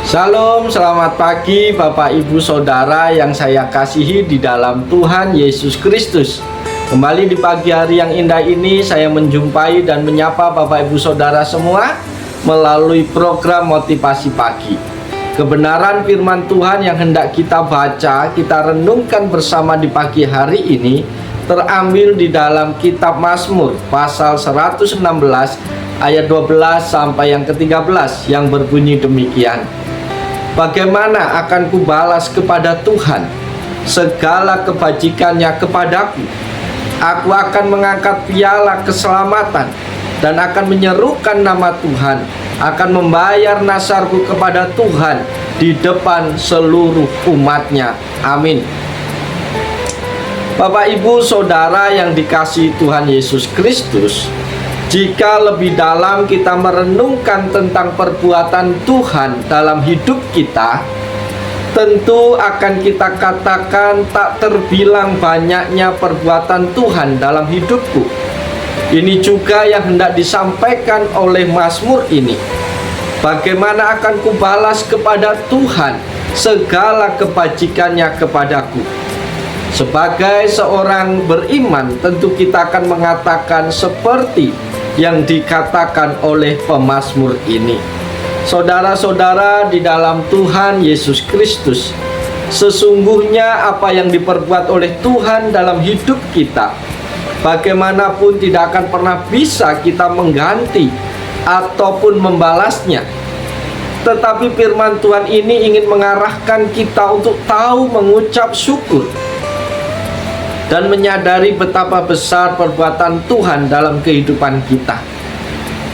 Shalom, selamat pagi Bapak Ibu Saudara yang saya kasihi di dalam Tuhan Yesus Kristus. Kembali di pagi hari yang indah ini saya menjumpai dan menyapa Bapak Ibu Saudara semua melalui program Motivasi Pagi. Kebenaran firman Tuhan yang hendak kita baca, kita renungkan bersama di pagi hari ini terambil di dalam kitab Mazmur pasal 116 ayat 12 sampai yang ke-13 yang berbunyi demikian. Bagaimana akan kubalas kepada Tuhan segala kebajikannya kepadaku? Aku akan mengangkat piala keselamatan dan akan menyerukan nama Tuhan, akan membayar nasarku kepada Tuhan di depan seluruh umatnya. Amin. Bapak Ibu Saudara yang dikasihi Tuhan Yesus Kristus, jika lebih dalam kita merenungkan tentang perbuatan Tuhan dalam hidup kita, tentu akan kita katakan tak terbilang banyaknya perbuatan Tuhan dalam hidupku. Ini juga yang hendak disampaikan oleh Mazmur ini. Bagaimana akan kubalas kepada Tuhan segala kebajikannya kepadaku? Sebagai seorang beriman, tentu kita akan mengatakan seperti yang dikatakan oleh pemazmur ini. Saudara-saudara di dalam Tuhan Yesus Kristus, sesungguhnya apa yang diperbuat oleh Tuhan dalam hidup kita, bagaimanapun tidak akan pernah bisa kita mengganti ataupun membalasnya. Tetapi firman Tuhan ini ingin mengarahkan kita untuk tahu mengucap syukur dan menyadari betapa besar perbuatan Tuhan dalam kehidupan kita.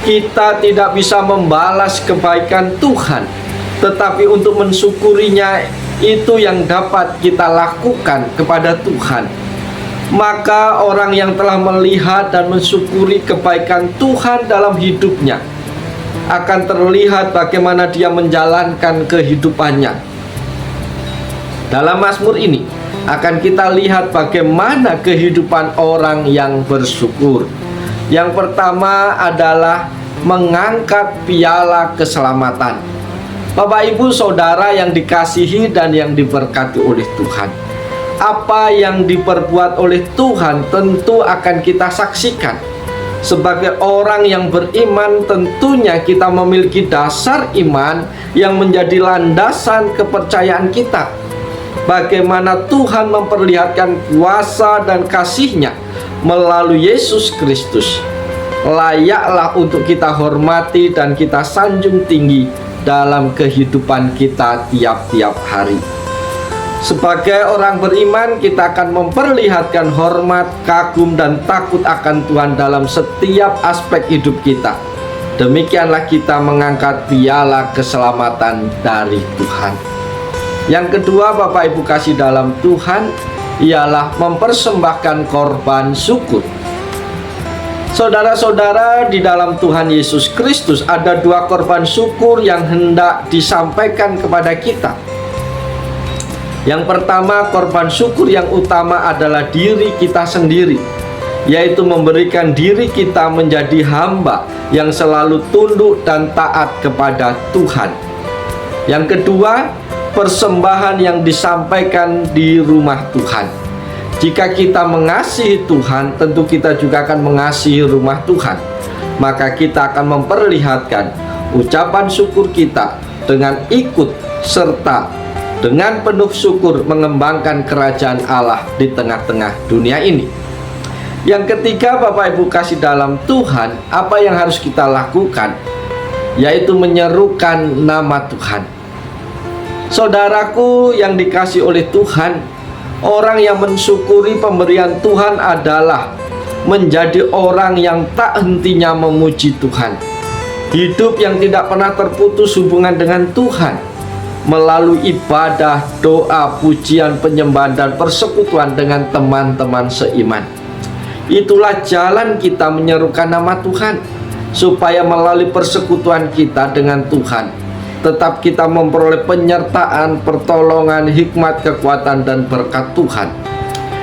Kita tidak bisa membalas kebaikan Tuhan, tetapi untuk mensyukurinya itu yang dapat kita lakukan kepada Tuhan. Maka orang yang telah melihat dan mensyukuri kebaikan Tuhan dalam hidupnya akan terlihat bagaimana dia menjalankan kehidupannya. Dalam Mazmur ini akan kita lihat bagaimana kehidupan orang yang bersyukur. Yang pertama adalah mengangkat piala keselamatan. Bapak Ibu Saudara yang dikasihi dan yang diberkati oleh Tuhan, apa yang diperbuat oleh Tuhan tentu akan kita saksikan. Sebagai orang yang beriman, tentunya kita memiliki dasar iman yang menjadi landasan kepercayaan kita. Bagaimana Tuhan memperlihatkan kuasa dan kasih-Nya melalui Yesus Kristus, layaklah untuk kita hormati dan kita sanjung tinggi dalam kehidupan kita tiap-tiap hari. Sebagai orang beriman, kita akan memperlihatkan hormat, kagum, dan takut akan Tuhan dalam setiap aspek hidup kita. Demikianlah kita mengangkat piala keselamatan dari Tuhan. Yang kedua, Bapak Ibu kasih dalam Tuhan, ialah mempersembahkan korban syukur. Saudara-saudara di dalam Tuhan Yesus Kristus, ada dua korban syukur yang hendak disampaikan kepada kita. Yang pertama, korban syukur yang utama adalah diri kita sendiri, yaitu memberikan diri kita menjadi hamba yang selalu tunduk dan taat kepada Tuhan. Yang kedua, persembahan yang disampaikan di rumah Tuhan. Jika kita mengasihi Tuhan, tentu kita juga akan mengasihi rumah Tuhan. Maka kita akan memperlihatkan ucapan syukur kita dengan ikut serta dengan penuh syukur mengembangkan kerajaan Allah di tengah-tengah dunia ini. Yang ketiga, Bapak Ibu kasih dalam Tuhan, apa yang harus kita lakukan? Yaitu menyerukan nama Tuhan. Saudaraku yang dikasihi oleh Tuhan, orang yang mensyukuri pemberian Tuhan adalah menjadi orang yang tak hentinya memuji Tuhan. Hidup yang tidak pernah terputus hubungan dengan Tuhan melalui ibadah, doa, pujian, penyembahan, dan persekutuan dengan teman-teman seiman. Itulah jalan kita menyerukan nama Tuhan, supaya melalui persekutuan kita dengan Tuhan tetap kita memperoleh penyertaan, pertolongan, hikmat, kekuatan, dan berkat Tuhan.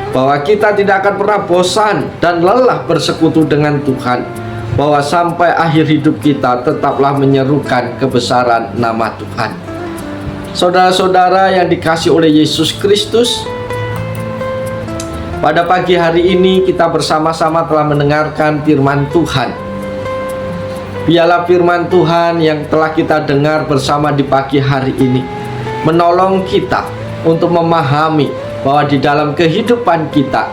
Bahwa kita tidak akan pernah bosan dan lelah bersekutu dengan Tuhan. Bahwa sampai akhir hidup kita tetaplah menyerukan kebesaran nama Tuhan. Saudara-saudara yang dikasihi oleh Yesus Kristus, pada pagi hari ini kita bersama-sama telah mendengarkan firman Tuhan. Biarlah firman Tuhan yang telah kita dengar bersama di pagi hari ini menolong kita untuk memahami bahwa di dalam kehidupan kita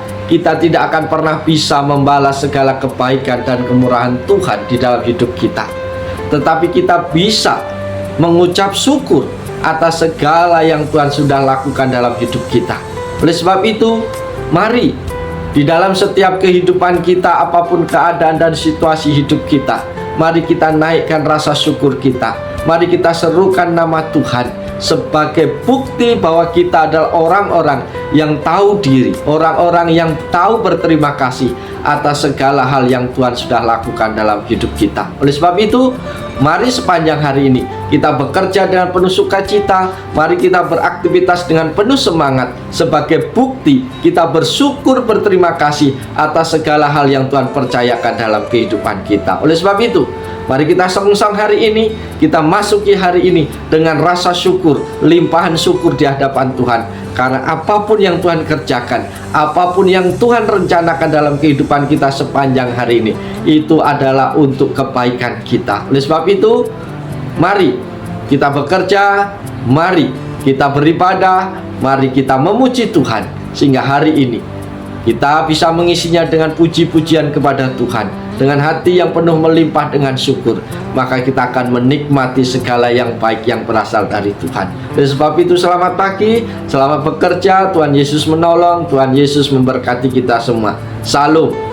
tidak akan pernah bisa membalas segala kebaikan dan kemurahan Tuhan di dalam hidup kita. Tetapi kita bisa mengucap syukur atas segala yang Tuhan sudah lakukan dalam hidup kita. Oleh sebab itu, mari di dalam setiap kehidupan kita, apapun keadaan dan situasi hidup kita, mari kita naikkan rasa syukur kita. Mari kita serukan nama Tuhan sebagai bukti bahwa kita adalah orang-orang yang tahu diri, orang-orang yang tahu berterima kasih atas segala hal yang Tuhan sudah lakukan dalam hidup kita. Oleh sebab itu, mari sepanjang hari ini kita bekerja dengan penuh sukacita. Mari kita beraktivitas dengan penuh semangat sebagai bukti kita bersyukur berterima kasih atas segala hal yang Tuhan percayakan dalam kehidupan kita. Oleh sebab itu, mari kita sengsang hari ini, kita masuki hari ini dengan rasa syukur, limpahan syukur di hadapan Tuhan. Karena apapun yang Tuhan kerjakan, apapun yang Tuhan rencanakan dalam kehidupan kita sepanjang hari ini, itu adalah untuk kebaikan kita. Oleh sebab itu, mari kita bekerja, mari kita beribadah, mari kita memuji Tuhan, sehingga hari ini kita bisa mengisinya dengan puji-pujian kepada Tuhan, dengan hati yang penuh melimpah dengan syukur. Maka kita akan menikmati segala yang baik yang berasal dari Tuhan. Oleh sebab itu, selamat pagi, selamat bekerja. Tuhan Yesus menolong, Tuhan Yesus memberkati kita semua. Salam.